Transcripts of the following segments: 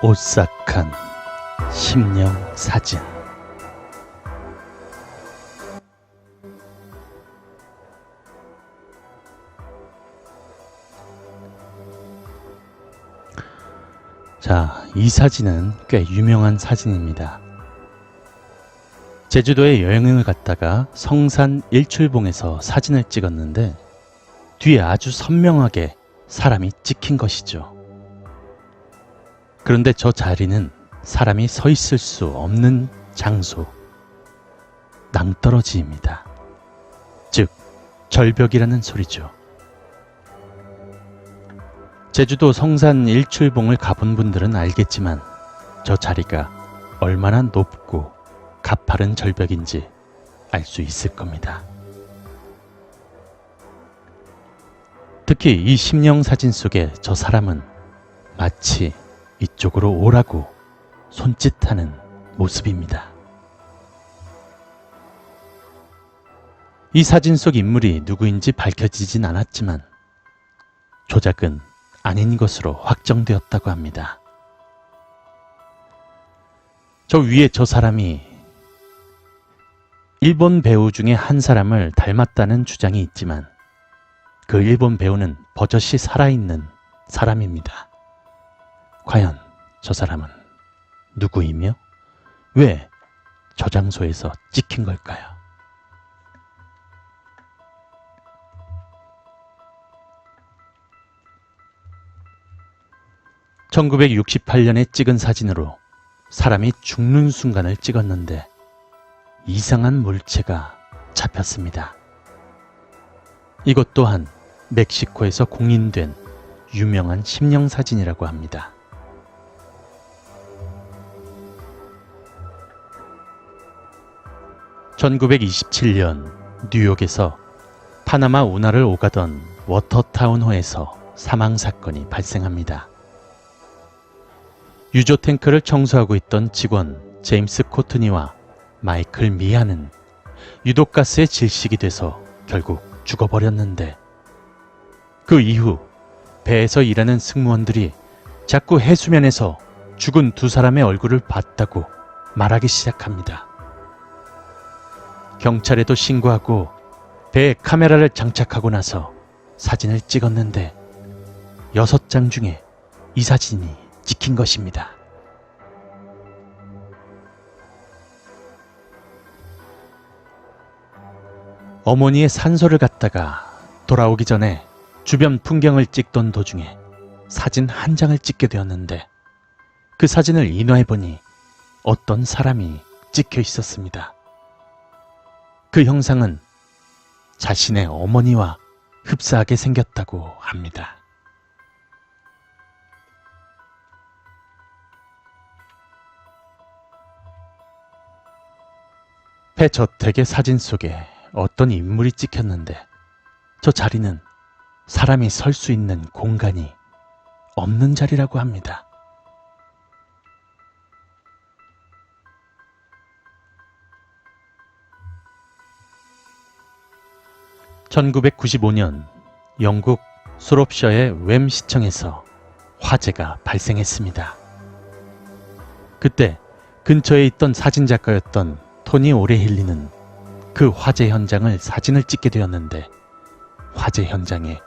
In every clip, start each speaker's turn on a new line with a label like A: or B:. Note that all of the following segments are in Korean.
A: 오싹한 심령 사진. 자, 이 사진은 꽤 유명한 사진입니다. 제주도에 여행을 갔다가 성산 일출봉에서 사진을 찍었는데 뒤에 아주 선명하게 사람이 찍힌 것이죠. 그런데 저 자리는 사람이 서 있을 수 없는 장소, 낭떠러지입니다. 즉, 절벽이라는 소리죠. 제주도 성산 일출봉을 가본 분들은 알겠지만 저 자리가 얼마나 높고 가파른 절벽인지 알 수 있을 겁니다. 특히 이 심령 사진 속에 저 사람은 마치 이쪽으로 오라고 손짓하는 모습입니다. 이 사진 속 인물이 누구인지 밝혀지진 않았지만 조작은 아닌 것으로 확정되었다고 합니다. 저 위에 저 사람이 일본 배우 중에 한 사람을 닮았다는 주장이 있지만 그 일본 배우는 버젓이 살아있는 사람입니다. 과연 저 사람은 누구이며 왜 저 장소에서 찍힌 걸까요? (1968년에) 찍은 사진으로 사람이 죽는 순간을 찍었는데 이상한 물체가 잡혔습니다. 이것 또한 멕시코에서 공인된 유명한 심령 사진이라고 합니다. (1927년) 뉴욕에서 파나마 운하를 오가던 워터타운호에서 사망사건이 발생합니다. 유조 탱크를 청소하고 있던 직원 제임스 코트니와 마이클 미아는 유독가스에 질식이 돼서 결국 죽어버렸는데 그 이후 배에서 일하는 승무원들이 자꾸 해수면에서 죽은 두 사람의 얼굴을 봤다고 말하기 시작합니다. 경찰에도 신고하고 배에 카메라를 장착하고 나서 사진을 찍었는데 6장 중에 이 사진이 찍힌 것입니다. 어머니의 산소를 갖다가 돌아오기 전에 주변 풍경을 찍던 도중에 사진 한 장을 찍게 되었는데 그 사진을 인화해보니 어떤 사람이 찍혀 있었습니다. 그 형상은 자신의 어머니와 흡사하게 생겼다고 합니다. 폐저택의 사진 속에 어떤 인물이 찍혔는데 저 자리는 사람이 설 수 있는 공간이 없는 자리라고 합니다. (1995년) 영국 수롭셔의 웸 시청에서 화재가 발생했습니다. 그때 근처에 있던 사진작가였던 토니 오레힐리는 그 화재 현장을 사진을 찍게 되었는데 화재 현장에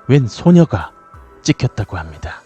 A: 웬 소녀가 찍혔다고 합니다.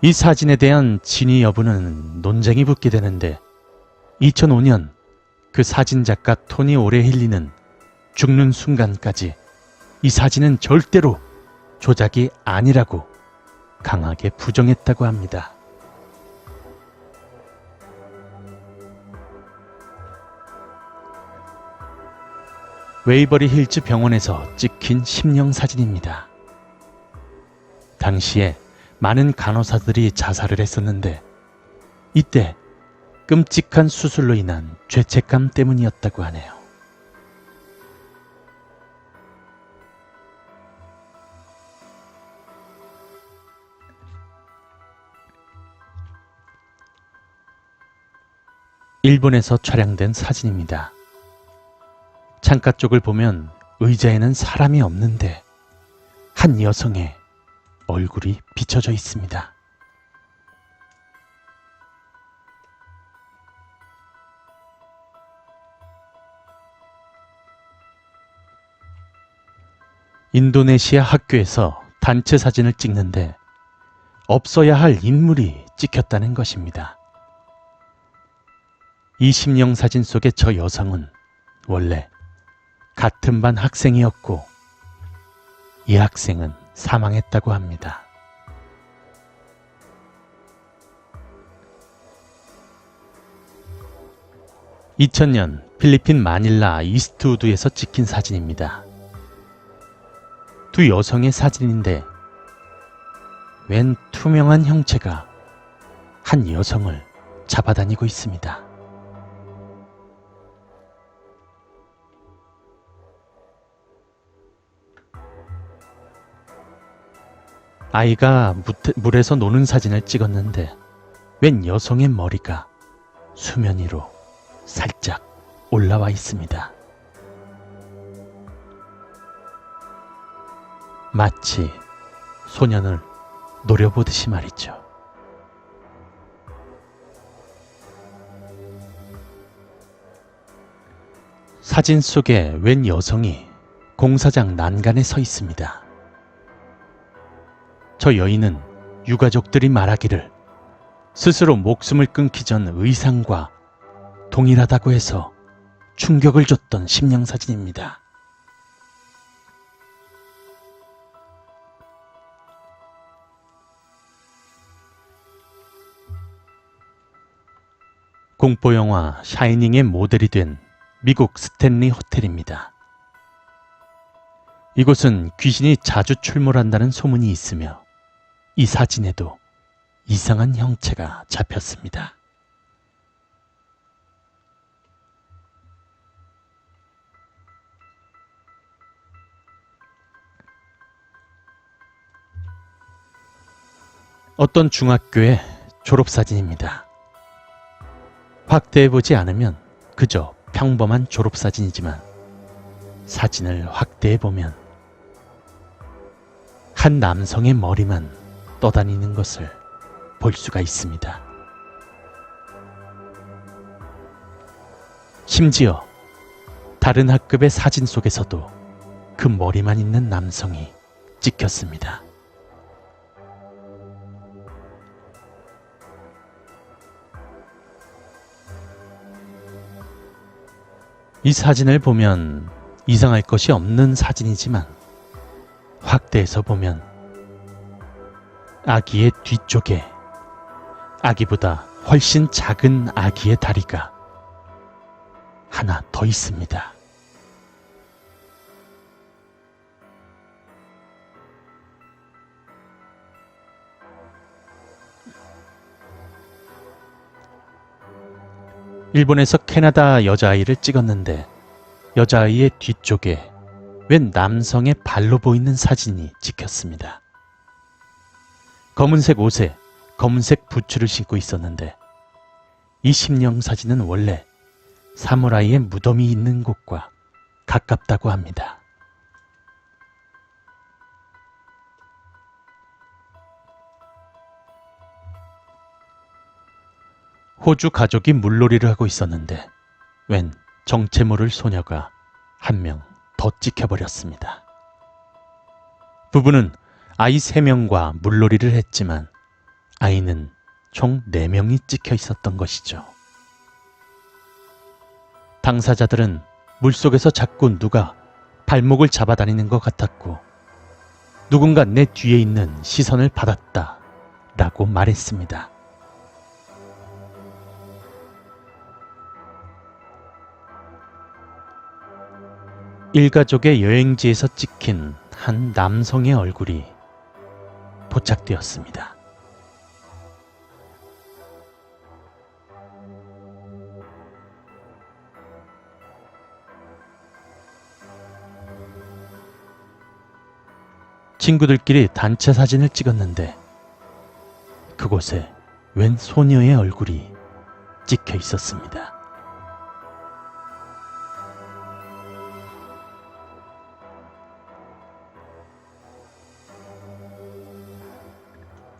A: 이 사진에 대한 진위 여부는 논쟁이 붙게 되는데 2005년 그 사진작가 토니 오레힐리는 죽는 순간까지 이 사진은 절대로 조작이 아니라고 강하게 부정했다고 합니다. 웨이버리 힐즈 병원에서 찍힌 심령 사진입니다. 당시에 많은 간호사들이 자살을 했었는데 이때 끔찍한 수술로 인한 죄책감 때문이었다고 하네요. 일본에서 촬영된 사진입니다. 창가 쪽을 보면 의자에는 사람이 없는데 한 여성의 얼굴이 비춰져 있습니다. 인도네시아 학교에서 단체 사진을 찍는데 없어야 할 인물이 찍혔다는 것입니다. 이 심령 사진 속의 저 여성은 원래 같은 반 학생이었고 이 학생은 사망했다고 합니다. (2000년) 필리핀 마닐라 이스트우드에서 찍힌 사진입니다. 두 여성의 사진인데 웬 투명한 형체가 한 여성을 잡아다니고 있습니다. 아이가 물에서 노는 사진을 찍었는데 웬 여성의 머리가 수면 위로 살짝 올라와 있습니다. 마치 소년을 노려보듯이 말이죠. 사진 속에 웬 여성이 공사장 난간에 서 있습니다. 저 여인은 유가족들이 말하기를 스스로 목숨을 끊기 전 의상과 동일하다고 해서 충격을 줬던 심령사진입니다. 공포영화 샤이닝의 모델이 된 미국 스탠리 호텔입니다. 이곳은 귀신이 자주 출몰한다는 소문이 있으며 이 사진에도 이상한 형체가 잡혔습니다. 어떤 중학교의 졸업사진입니다. 확대해보지 않으면 그저 평범한 졸업사진이지만 사진을 확대해보면 한 남성의 머리만 떠다니는 것을 볼 수가 있습니다. 심지어 다른 학급의 사진 속에서도 그 머리만 있는 남성이 찍혔습니다. 이 사진을 보면 이상할 것이 없는 사진이지만 확대해서 보면 아기의 뒤쪽에 아기보다 훨씬 작은 아기의 다리가 하나 더 있습니다. 일본에서 캐나다 여자아이를 찍었는데 여자아이의 뒤쪽에 웬 남성의 발로 보이는 사진이 찍혔습니다. 검은색 옷에 검은색 부츠를 신고 있었는데 이 심령 사진은 원래 사무라이의 무덤이 있는 곳과 가깝다고 합니다. 호주 가족이 물놀이를 하고 있었는데 웬 정체 모를 소녀가 한 명 더 찍혀버렸습니다. 부부는 아이 3명과 물놀이를 했지만 아이는 총 4명이 찍혀 있었던 것이죠. 당사자들은 물속에서 자꾸 누가 발목을 잡아다니는 것 같았고 누군가 내 뒤에 있는 시선을 받았다 라고 말했습니다. 일가족의 여행지에서 찍힌 한 남성의 얼굴이 포착되었습니다. 친구들끼리 단체 사진을 찍었는데 그곳에 웬 소녀의 얼굴이 찍혀 있었습니다.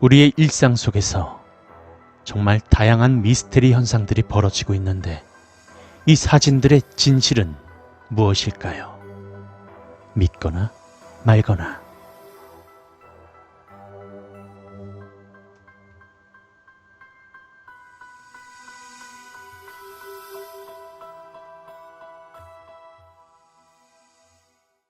A: 우리의 일상 속에서 정말 다양한 미스테리 현상들이 벌어지고 있는데 이 사진들의 진실은 무엇일까요? 믿거나 말거나